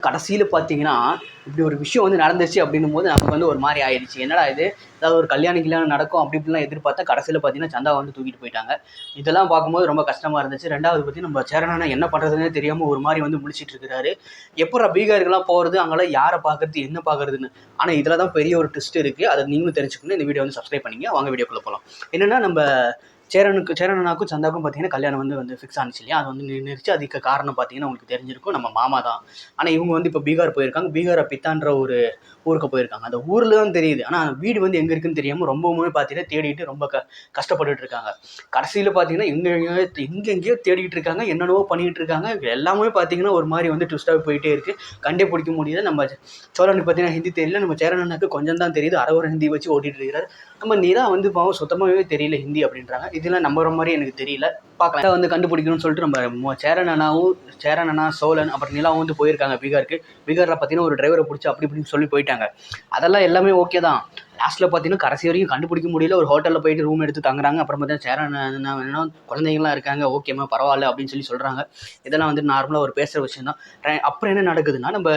கடைசியில் பார்த்தீங்கன்னா இப்படி ஒரு விஷயம் வந்து நடந்துச்சு அப்படின்னும் போது நமக்கு வந்து ஒரு மாதிரி ஆயிடுச்சு. என்னடா இது, ஏதாவது ஒரு கல்யாணம் நடக்கும் அப்படி இப்படிலாம் எதிர்பார்த்தா கடைசியில் பார்த்தீங்கன்னா சந்தாவை வந்து தூக்கிட்டு போயிட்டாங்க. இதெல்லாம் பார்க்கும்போது ரொம்ப கஷ்டமாக இருந்துச்சு. ரெண்டாவது பற்றி நம்ம சேரனா என்ன பண்ணுறதுன்னே தெரியாமல் ஒரு மாதிரி வந்து முழிச்சிட்டு இருக்கிறாரு. எப்போ பீகாருக்கெல்லாம் போகிறது, அங்கெல்லாம் யாரை பார்க்குறது என்ன பார்க்குறதுன்னு. ஆனால் இதில் தான் பெரிய ஒரு ட்விஸ்ட் இருக்குது. அதை நீங்களும் தெரிஞ்சுக்கணும். இந்த வீடியோ வந்து சப்ஸ்கிரைப் பண்ணிங்க. வாங்க வீடியோக்குள்ளே போகலாம். என்னென்னா நம்ம சேரனாக்கும் சந்தாவுக்கும் பார்த்தீங்கன்னா கல்யாணம் வந்து ஃபிக்ஸ் ஆனிச்சு இல்லையா. அது வந்து நின்றுச்சு. அதுக்கு காரணம் பார்த்தீங்கன்னா உங்களுக்கு தெரிஞ்சிருக்கும், நம்ம மாமா தான். ஆனால் இவங்க வந்து இப்போ பீகார் போயிருக்காங்க. பீகாரை பித்தான்ற ஒரு ஊருக்கு போயிருக்காங்க. அந்த ஊரில் தான் தெரியுது. ஆனால் வீடு வந்து எங்கே இருக்குன்னு தெரியாமல் ரொம்பவுமே பார்த்தீங்கன்னா தேடிட்டு ரொம்ப கஷ்டப்பட்டுட்டு இருக்காங்க. கடைசியில் பார்த்தீங்கன்னா எங்கெங்கேயோ தேடிட்டு இருக்காங்க, என்னென்னவோ பண்ணிகிட்டு இருக்காங்க. எல்லாமே பார்த்தீங்கன்னா ஒரு மாதிரி வந்து ட்விஸ்டாக போயிட்டே இருக்குது. கண்டே பிடிக்க முடியல. நம்ம சோழனுக்கு பார்த்தீங்கன்னா ஹிந்தி தெரியல. நம்ம சேரனுக்கு கொஞ்சம் தான் தெரியுது. அரை ஹிந்தி வச்சு ஓட்டிகிட்டு இருக்கிறாரு. நம்ம நிலா வந்து பாவம் சுத்தமாகவே தெரியல ஹிந்தி அப்படின்றாங்க. இதெல்லாம் நம்புற மாதிரி எனக்கு தெரியல. பார்க்கலாம் வந்து கண்டுபிடிக்கணும்னு சொல்லிட்டு நம்ம சேரனா சோழன் அப்புறம் நிலாவும் வந்து போயிருக்காங்க பீகாருக்கு. பீகாரில் பார்த்தீங்கன்னா ஒரு டிரைவரை பிடிச்சி அப்படி இப்படின்னு சொல்லி போயிட்டாங்க. அதெல்லாம் எல்லாமே ஓகே தான். லாஸ்ட்டில் பார்த்தீங்கன்னா கடைசி வரைக்கும் கண்டுபிடிக்க முடியல. ஒரு ஹோட்டலில் போயிட்டு ரூம் எடுத்து தங்குறாங்க. அப்புறம் பார்த்தா சேரனா குழந்தைங்களாம் இருக்காங்க, ஓகேம்மா பரவாயில்ல அப்படின்னு சொல்லி சொல்கிறாங்க. இதெல்லாம் வந்து நார்மலாக ஒரு பேசுகிற விஷயம் தான். அப்புறம் என்ன நடக்குதுன்னா, நம்ம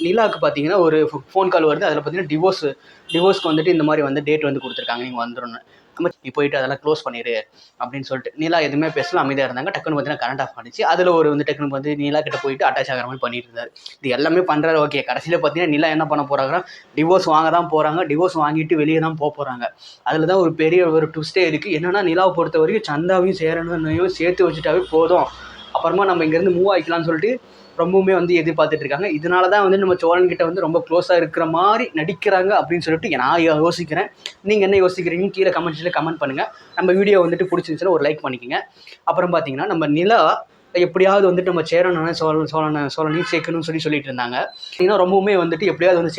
நிலாவுக்கு பார்த்தீங்கன்னா ஒரு ஃபோன் கால் வருது. அதில் பார்த்தீங்கன்னா டிவோர்ஸ்க்கு வந்துட்டு இந்த மாதிரி வந்து டேட் வந்து கொடுத்துருக்காங்க, நீங்கள் வந்துடணும், நம்ம நீ போயிட்டு அதெல்லாம் க்ளோஸ் பண்ணிடு அப்படின்னு சொல்லிட்டு. நிலா எதுவுமே பேசலாம், அமைதியாக இருந்தாங்க. டக்குன்னு பார்த்தீங்கன்னா கரண்ட் ஆஃப் ஆனிச்சு. அதில் ஒரு வந்து டக்குன்னு வந்து நிலா கிட்ட போயிட்டு அட்டாச் ஆகிற மாதிரி பண்ணிட்டு இருந்தார். இது எல்லாமே பண்ணுறாரு, ஓகே. கடைசியில் பார்த்தீங்கன்னா நிலா என்ன பண்ண போகிறாங்கன்னா டிவோர்ஸ் வாங்க தான் போகிறாங்க. டிவோர்ஸ் வாங்கிட்டு வெளியே தான் போகிறாங்க. அதில் தான் ஒரு பெரிய ஒரு ட்விஸ்டே இருக்குது. என்னென்னா நிலாவை பொறுத்த வரைக்கும் சந்தாவையும் சேரனையும் சேர்த்து வச்சுட்டாவே போதும், அப்புறமா நம்ம இங்கேருந்து மூவ் ஆகிக்கலாம்னு சொல்லிட்டு ரொம்பவுமே வந்து எதிர்பார்த்துட்டு இருக்காங்க. இதனால தான் வந்து நம்ம சோழன்கிட்ட வந்து ரொம்ப க்ளோஸாக இருக்கிற மாதிரி நடிக்கிறாங்க அப்படின்னு சொல்லிட்டு நான் யோசிக்கிறேன். நீங்கள் என்ன யோசிக்கிறீங்கன்னு கீழே கமெண்ட் பண்ணுங்கள். நம்ம வீடியோ வந்துட்டு பிடிச்சிருந்துச்சுன்னா ஒரு லைக் பண்ணிக்கோங்க. அப்புறம் பார்த்தீங்கன்னா நம்ம நிலா எப்படியாவது வந்துட்டு நம்ம சோழனையும் சேர்க்கணும்னு சொல்லிட்டு இருந்தாங்க. ஏன்னா ரொம்பவுமே வந்துட்டு எப்படியாவது வந்து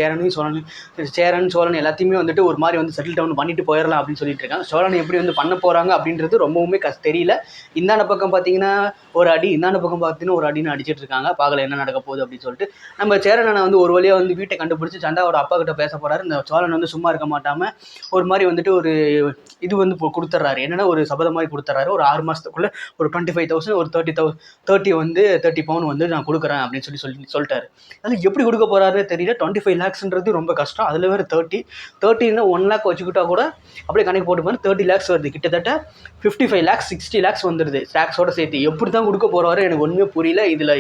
சோழன் எல்லாத்தையுமே வந்துட்டு ஒரு மாதிரி வந்து செட்டில் டவுன் பண்ணிட்டு போயிடலாம் அப்படின்னு சொல்லிட்டு இருக்காங்க. சோழனை எப்படி வந்து பண்ண போகிறாங்க அப்படின்றது ரொம்பவுமே தெரியல. இந்தாண்ட பக்கம் பார்த்தீங்கன்னா ஒரு அடி, இந்தாண்ட பக்கம் பார்த்தீங்கன்னா ஒரு அடின்னு அடிச்சிட்டு இருக்காங்க. பார்க்கல என்ன நடக்க போகுது அப்படின்னு சொல்லிட்டு. நம்ம சேரனை வந்து ஒரு வழியாக வந்து வீட்டை கண்டுபிடிச்சி சந்தாவோட அப்பா கிட்ட பேச போகிறாரு. இந்த சோழன் வந்து சும்மா இருக்க மாட்டாமல் ஒரு மாதிரி வந்துட்டு ஒரு இது வந்து கொடுத்துட்றாரு. என்னென்னா ஒரு சபதம் மாதிரி கொடுத்துட்றாரு. ஒரு 6 மாதத்துக்குள்ளே ஒரு 25,000 ஒரு 30 பவுன் வந்து நான் கொடுக்குறேன் அப்படின்னு சொல்லிட்டாரு. அதில் எப்படி கொடுக்க போகிறாருன்னு தெரியல. 25 lakhsன்றது ரொம்ப கஷ்டம். அதில் வேறு 30 1 lakh வச்சுக்கிட்டா கூட அப்படியே கணக்கு போட்டு போனால் 30 lakhs வருது. கிட்டத்தட்ட 55 lakhs 60 lakhs வந்துடுது டேக்ஸோட சேர்த்து. எப்படி தான் கொடுக்க போகிறாரு எனக்கு ஒன்றுமே புரியல. இதில்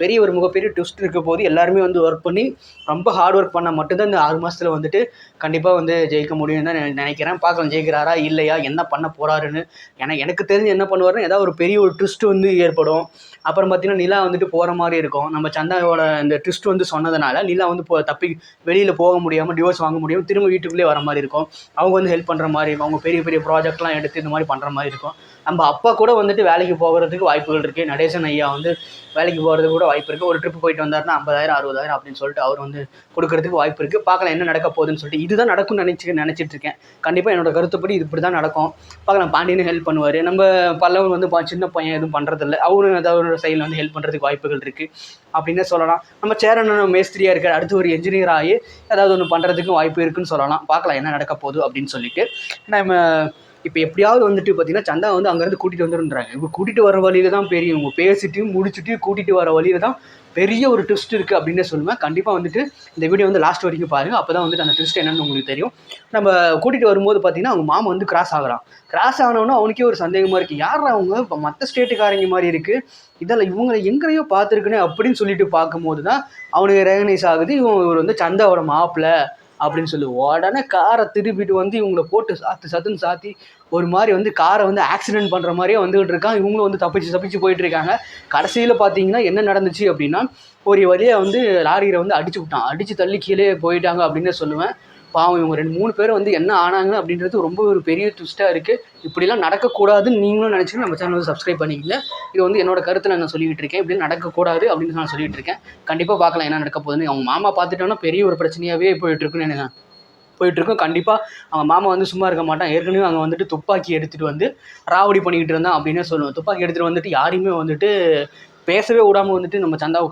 பெரிய ஒரு மிகப்பெரிய ட்விஸ்ட் இருக்க போது எல்லாருமே வந்து ஒர்க் பண்ணி ரொம்ப ஹார்ட் ஒர்க் பண்ணால் மட்டும்தான் இந்த 6 மாதத்தில் வந்துட்டு கண்டிப்பாக வந்து ஜெயிக்க முடியும் தான் நினைக்கிறேன். பார்க்கலாம் ஜெயிக்கிறாரா இல்லையா, என்ன பண்ண போகிறாருன்னு. எனக்கு தெரிஞ்சு என்ன பண்ணுவாருன்னு ஏதாவது ஒரு பெரிய ஒரு ட்விஸ்ட் வந்து ஏற்படும். அப்புறம் பார்த்தீங்கன்னா நிலா வந்துட்டு போகிற மாதிரி இருக்கும். நம்ம சந்தாவோட இந்த ட்விஸ்ட் வந்து சொன்னதுனால நிலா வந்து தப்பி வெளியில் போக முடியாமல் டிவோர்ஸ் வாங்க முடியாமல் திரும்ப வீட்டுக்குள்ளே வர மாதிரி இருக்கும். அவங்க வந்து ஹெல்ப் பண்ணுற மாதிரி இருக்கும். அவங்க பெரிய பெரிய ப்ராஜெக்ட்லாம் எடுத்து இந்த மாதிரி பண்ணுற மாதிரி இருக்கும். நம்ம அப்பா கூட வந்துட்டு வேலைக்கு போகிறதுக்கு வாய்ப்புகள் இருக்குது. நடேசன் ஐயா வந்து வேலைக்கு போகிறதுக்கு கூட வாய்ப்பு இருக்குது. ஒரு ட்ரிப் போயிட்டு வந்தாருன்னா 50,000 60,000 அப்படின்னு சொல்லிட்டு அவர் வந்து கொடுக்கறதுக்கு வாய்ப்பு இருக்குது. பார்க்கலாம் என்ன நடக்க போகுதுன்னு சொல்லிட்டு. இதுதான் நடக்கும்னு நினச்சிட்டு இருக்கேன். கண்டிப்பாக என்னோட கருத்துப்படி இது இப்படி தான் நடக்கும். பார்க்கலாம். பாண்டியனும் ஹெல்ப் பண்ணுவார். நம்ம பல்லவன் வந்து சின்ன பையன் எதுவும் பண்ணுறதில்ல. அவரும் ஏதாவது சைடில் வந்து ஹெல்ப் பண்ணுறதுக்கு வாய்ப்புகள் இருக்குது அப்படின்னே சொல்லலாம். நம்ம சேரன் மேஸ்திரியாக இருக்கார். அடுத்து ஒரு என்ஜினியர் ஆகி ஏதாவது ஒன்று பண்ணுறதுக்கும் வாய்ப்பு இருக்குன்னு சொல்லலாம். பார்க்கலாம் என்ன நடக்க போகுது அப்படின்னு சொல்லிட்டு. நம்ம இப்போ எப்படியாவது வந்துட்டு பார்த்தீங்கன்னா சந்தா வந்து அங்கேருந்து கூட்டிகிட்டு வந்துருன்றாங்க. இப்போ கூட்டிகிட்டு வர வழியில் தான் பெரிய இவங்க பேசிட்டு முடிச்சுட்டு கூட்டிகிட்டு வர வழியில் தான் பெரிய ஒரு ட்விஸ்ட் இருக்குது அப்படின்னே சொல்லுவேன். கண்டிப்பாக வந்துட்டு இந்த வீடியோ வந்து லாஸ்ட் வரைக்கும் பாருங்கள். அப்போ தான் வந்துட்டு அந்த ட்விஸ்ட் என்னன்னு உங்களுக்கு தெரியும். நம்ம கூட்டிகிட்டு வரும்போது பார்த்தீங்கன்னா அவங்க மாமா வந்து கிராஸ் ஆனவொன்னே அவனுக்கே ஒரு சந்தேகமாக இருக்குது. யார் அவங்க இப்போ மற்ற ஸ்டேட்டுக்காரங்க மாதிரி இருக்குது, இதெல்லாம் இவங்களை எங்கேயோ பார்த்துருக்குன்னு அப்படின்னு சொல்லிட்டு பார்க்கும்போது தான் அவனுக்கு ரெகனைஸ் ஆகுது இவன் வந்து சந்தாவோட மாப்பிள்ளை அப்படின்னு சொல்லி. உடனே காரை திருப்பிட்டு வந்து இவங்களை போட்டு சத்துன்னு சாத்தி ஒரு மாதிரி வந்து காரை வந்து ஆக்சிடென்ட் பண்ணுற மாதிரியே வந்துகிட்டு இருக்கான். இவங்களும் வந்து தப்பிச்சு போயிட்டு இருக்காங்க. கடைசியில் பார்த்தீங்கன்னா என்ன நடந்துச்சு அப்படின்னா ஒரு வழியாக வந்து லாரியில் வந்து அடித்து தள்ளி கீழே போயிட்டாங்க அப்படின்னு சொல்லுவேன். பாவம் இவங்க 2-3 பேர் வந்து என்ன ஆனாங்க அப்படின்றது ரொம்ப ஒரு பெரிய ட்விஸ்ட்டாக இருக்குது. இப்படிலாம் நடக்கக்கூடாதுன்னு நீங்களும் நினச்சிட்டு நம்ம சேனல் வந்து சப்ஸ்கிரைப் பண்ணிக்கல. இது வந்து என்னோட கருத்தில் நான் சொல்லிக்கிட்டு இருக்கேன். இப்படி நடக்கக்கூடாது அப்படின்னு நான் சொல்லிகிட்டு இருக்கேன். கண்டிப்பாக பார்க்கலாம் என்ன நடக்க போகுதுன்னு. அவங்க மாமா பார்த்துட்டோன்னா பெரிய ஒரு பிரச்சனையாகவே போயிட்டுருக்கும். கண்டிப்பாக அவங்க மாமா வந்து சும்மா இருக்க மாட்டான். ஏற்கனவே அங்கே வந்துட்டு துப்பாக்கி எடுத்துகிட்டு வந்து ராவடி பண்ணிக்கிட்டு இருந்தான் அப்படின்னே சொல்லுவேன். துப்பாக்கி எடுத்துகிட்டு வந்துட்டு யாரையுமே வந்துட்டு பேசவே விடாமல் வந்துட்டு நம்ம சந்தாவை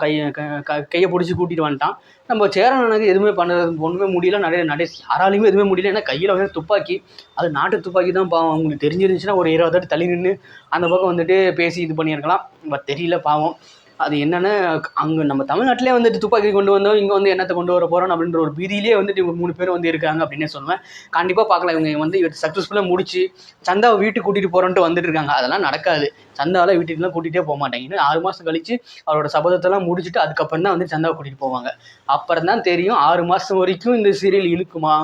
கையை பிடிச்சி கூட்டிகிட்டு வந்துட்டான். நம்ம சேரனுக்கு எதுவுமே பண்ணுறது ஒன்றுமே முடியல. நடேஷ் யாராலையுமே எதுவுமே முடியல. ஏன்னா கையில் வந்து துப்பாக்கி, அது நாட்டு துப்பாக்கி தான். பாவம் அவங்களுக்கு தெரிஞ்சிருந்துச்சுன்னா ஒரு 20 அடி தள்ளி நின்று அந்த பக்கம் வந்துட்டு பேசி இது பண்ணியிருக்கலாம். பட் தெரியல பாவம். அது என்னென்னா அங்கே நம்ம தமிழ்நாட்டிலே வந்துட்டு துப்பாக்கி கொண்டு வந்தோம், இங்கே வந்து என்னத்தை கொண்டு வர போகிறோம் அப்படின்ற ஒரு பீதியிலே வந்துட்டு இவங்க 3 பேரும் வந்து இருக்காங்க அப்படின்னே சொல்லுவேன். கண்டிப்பாக பார்க்கலாம் இவங்க வந்து சக்ஸஸ்ஃபுல்லாக முடிச்சு சந்தாவை வீட்டுக்கு கூட்டிகிட்டு போகிறோன்ட்டு வந்துட்டு இருக்காங்க. அதெல்லாம் நடக்காது. சந்தாவில் வீட்டுக்குலாம் கூட்டிகிட்டே போக மாட்டாங்க. இன்னும் 6 மாதம் கழிச்சு அவரோட சபதத்தெல்லாம் முடிச்சுட்டு அதுக்கப்புறம் தான் வந்து சந்தாவை கூட்டிகிட்டு போவாங்க. அப்புறம் தான் தெரியும் 6 மாதம் வரைக்கும் இந்த சீரியல் இழுக்குமா,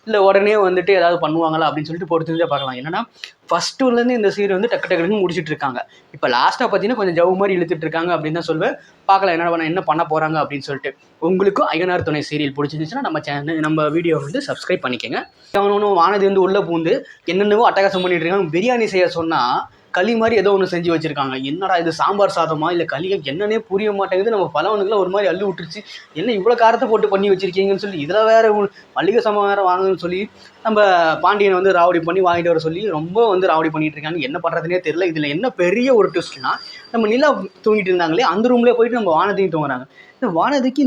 இல்லை உடனே வந்துட்டு ஏதாவது பண்ணுவாங்களா அப்படின்னு சொல்லிட்டு பொறுத்து பார்க்கலாம். என்னன்னா ஃபர்ஸ்ட் ஊர்லேருந்து இந்த சீரியல் வந்து டக்கு டக்குன்னு முடிச்சுட்டு இருக்காங்க. இப்போ லாஸ்ட்டாக பார்த்தீங்கன்னா கொஞ்சம் ஜவு மாதிரி இழுத்துட்டு இருக்காங்க அப்படின்னு தான் சொல்லுவேன். பார்க்கலாம் என்ன பண்ண போகிறாங்க அப்படின்னு சொல்லிட்டு. உங்களுக்கும் ஐயனார் துணை சீரியல் பிடிச்சிருந்துச்சுன்னா நம்ம சேனல் நம்ம வீடியோ வந்து சப்ஸ்கிரைப் பண்ணிக்கோங்க. அவனு வானதி வந்து உள்ளே பூந்து என்னென்னவோ அட்டகாசம் பண்ணிட்டு இருக்காங்க. பிரியாணி செய்ய சொன்னால் களி மாதிரி ஏதோ ஒன்று செஞ்சு வச்சுருக்காங்க. என்னடா இது சாம்பார் சாதமா இல்லை களியை என்னன்னே புரிய மாட்டேங்குது. நம்ம பலவனுக்குலாம் ஒரு மாதிரி அள்ளி விட்டுருச்சு. என்ன இவ்வளோ காரத்தை போட்டு பண்ணி வச்சுருக்கீங்கன்னு சொல்லி இதில் வேறு மளிகை சாமான் வேறு வாங்கணும்னு சொல்லி நம்ம பாண்டியனை வந்து ராவடி பண்ணி வாங்கிட்டு வர சொல்லி ரொம்ப வந்து ராவடி பண்ணிகிட்டு இருக்காங்க. என்ன பண்ணுறதுனே தெரியல. இதில் என்ன பெரிய ஒரு ட்விஸ்ட்னா நம்ம நிலா தூங்கிட்டு இருந்தாங்களே அந்த ரூம்லேயே போயிட்டு நம்ம வானதியும் தூங்குறாங்க. இந்த வானதிக்கு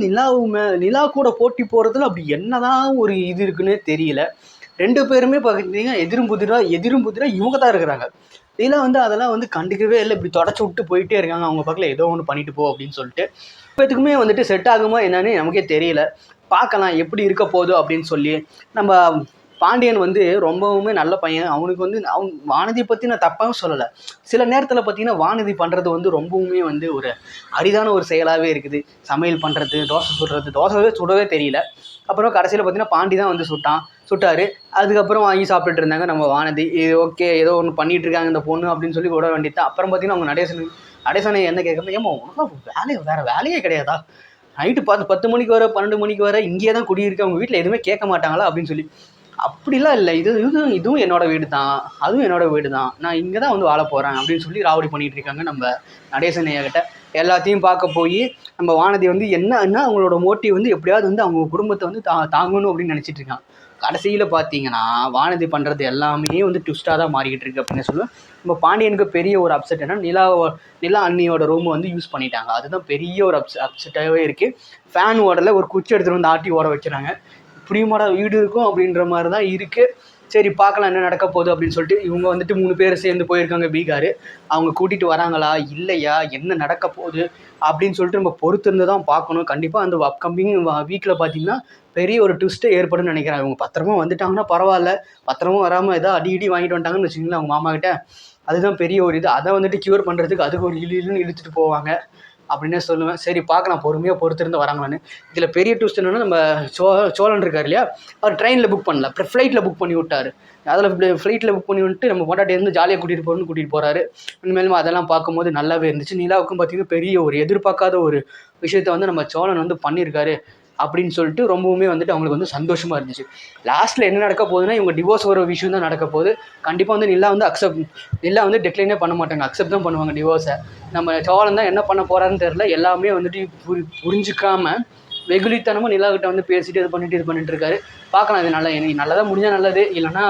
நிலா கூட போட்டி போகிறதுல அப்படி என்னதான் ஒரு இது இருக்குன்னே தெரியல. 2 பேருமே பார்த்தீங்கன்னா எதிரும் புதிராக இவங்க தான் இருக்கிறாங்க. நிலா வந்து அதெல்லாம் வந்து கண்டுக்கவே இல்லை. இப்படி தொடச்சி விட்டு போயிட்டே இருக்காங்க. அவங்க பக்கத்தில் ஏதோ ஒன்று பண்ணிட்டு போ அப்படின்னு சொல்லிட்டு. இப்போத்துக்குமே வந்துட்டு செட் ஆகுமா என்னன்னு நமக்கே தெரியல. பார்க்கலாம் எப்படி இருக்க போகுது அப்படின்னு சொல்லி. நம்ம பாண்டியன் வந்து ரொம்பவுமே நல்ல பையன். அவனுக்கு வந்து வானதியை பற்றி நான் தப்பாகவும் சொல்லலை. சில நேரத்தில் பார்த்தீங்கன்னா வானதி பண்ணுறது வந்து ரொம்பவுமே வந்து ஒரு அரிதான ஒரு செயலாகவே இருக்குது. சமையல் பண்ணுறது, தோசை சுடவே தெரியல. அப்புறம் கடைசியில் பார்த்தீங்கன்னா பாண்டி தான் வந்து சுட்டார். அதுக்கப்புறம் வாங்கி சாப்பிட்டுட்டு இருந்தாங்க நம்ம வானதி. இது ஓகே ஏதோ ஒன்று பண்ணிகிட்டு இருக்காங்க இந்த பொண்ணு அப்படின்னு சொல்லி விட வேண்டியது. அப்புறம் பார்த்தீங்கன்னா அவங்க நடேசனை என்ன கேட்குறது, ஏமா உனக்கு வேறு வேலையே கிடையாதா, நைட்டு 10 மணிக்கு வர 12 மணிக்கு வர இங்கேயே தான் குடியிருக்கு, அவங்க வீட்டில் எதுவுமே கேட்க மாட்டாங்களா அப்படின்னு சொல்லி. அப்படிலாம் இல்லை, இதுவும் என்னோடய வீடு தான், அதுவும் என்னோடய வீடு தான், நான் இங்கே தான் வந்து வாழ போகிறேன் அப்படின்னு சொல்லி ராவடி பண்ணிகிட்டு இருக்காங்க நம்ம நடேசன் ஐயாக்கிட்ட. எல்லாத்தையும் பார்க்க போய் நம்ம வானதி வந்து என்னன்னா அவங்களோட மோட்டிவ் வந்து எப்படியாவது வந்து அவங்க குடும்பத்தை வந்து தாங்கணும் அப்படின்னு நினச்சிட்டு இருக்காங்க. கடைசியில் பார்த்தீங்கன்னா வானதி பண்ணுறது எல்லாமே வந்து ட்விஸ்ட்டாக தான் மாறிக்கிட்டு இருக்குது அப்படின்னு சொல்லுவேன். நம்ம பாண்டியனுக்கு பெரிய ஒரு அப்செட் என்னன்னா நிலா அண்ணியோட ரூமை வந்து யூஸ் பண்ணிட்டாங்க. அதுதான் பெரிய ஒரு அப்செட்டாகவே இருக்குது. ஃபேன் ஓடலை, ஒரு குச்சி எடுத்துகிட்டு வந்து ஆட்டி ஓட வச்சுறாங்க. இப்படியுமாடா வீடு இருக்கும் அப்படின்ற மாதிரி தான் இருக்குது. சரி பார்க்கலாம் என்ன நடக்க போகுது அப்படின்னு சொல்லிட்டு. இவங்க வந்துட்டு 3 பேர் சேர்ந்து போயிருக்காங்க பீகார். அவங்க கூட்டிகிட்டு வராங்களா இல்லையா, என்ன நடக்க போகுது அப்படின்னு சொல்லிட்டு நம்ம பொறுத்திருந்து தான் பார்க்கணும். கண்டிப்பாக அந்த அப்கமிங் வீக்கில் பார்த்தீங்கன்னா பெரிய ஒரு ட்விஸ்ட்டே ஏற்படுன்னு நினைக்கிறேன். இவங்க பத்திரமா வந்துட்டாங்கன்னா பரவாயில்ல, பத்திரமா வராமல் ஏதோ அடி வாங்கிட்டு வந்துட்டாங்கன்னு வச்சுக்கோங்களேன் அவங்க மாமா கிட்ட. அதுதான் பெரிய ஒரு இது. அதை வந்துட்டு க்யூர் பண்ணுறதுக்கு அதுக்கு ஒரு இழுன்னு இழுத்துட்டு போவாங்க அப்படின்னே சொல்லுவேன். சரி பார்க்கலாம் பொறுமையாக பொறுத்திருந்து வராங்களான்னு. இதில் பெரிய ட்விஸ்ட் என்னென்னா நம்ம சோழன் இருக்கார் இல்லையா, அவர் ட்ரெயினில் புக் பண்ணல, அப்புறம் ஃப்ளைட்டில் புக் பண்ணி விட்டார். அதில் ஃப்ளைட்டில் புக் பண்ணி விட்டு நம்ம பொண்டாட்டியிருந்து ஜாலியாக கூட்டிகிட்டு போகிறாரு. இனிமேலும் அதெல்லாம் பார்க்கும்போது நல்லாவே இருந்துச்சு. நிலாவுக்கும் பார்த்திங்கன்னா பெரிய ஒரு எதிர்பார்க்காத ஒரு விஷயத்தை வந்து நம்ம சோழன் வந்து பண்ணியிருக்காரு அப்படின்னு சொல்லிட்டு ரொம்பவுமே வந்துட்டு அவங்களுக்கு வந்து சந்தோஷமாக இருந்துச்சு. லாஸ்ட்டில் என்ன நடக்க போகுதுன்னா இவங்க டிவோர்ஸ் வர விஷயம் தான் நடக்க போகுது. கண்டிப்பாக வந்து நிலா வந்து டெக்ளைனே பண்ண மாட்டாங்க, அக்செப்ட் தான் பண்ணுவாங்க டிவோர்ஸை. நம்ம சோழன் தான் என்ன பண்ண போகிறான்னு தெரில. எல்லாமே வந்துட்டு புரிஞ்சிக்காமல் வெகுளித்தனமாக நிலாக்கிட்ட வந்து பேசிட்டு இது பண்ணிட்டு இருக்காரு. பார்க்கலாம் இது எனக்கு நல்லதாக முடிஞ்சால் நல்லது, இல்லைனா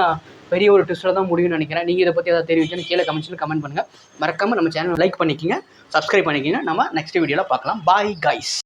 பெரிய ஒரு ட்விஸ்ட்டில் தான் முடியும்னு நினைக்கிறேன். நீங்கள் இதை பற்றி ஏதாவது தெரிவிக்கணும் கீழே கமெண்ட் பண்ணுங்கள். மறக்காமல் நம்ம சேனல் லைக் பண்ணிக்கிங்க, சப்ஸ்கிரைப் பண்ணிக்கிங்க. நம்ம நெக்ஸ்ட் வீடியோவில் பார்க்கலாம். Bye guys.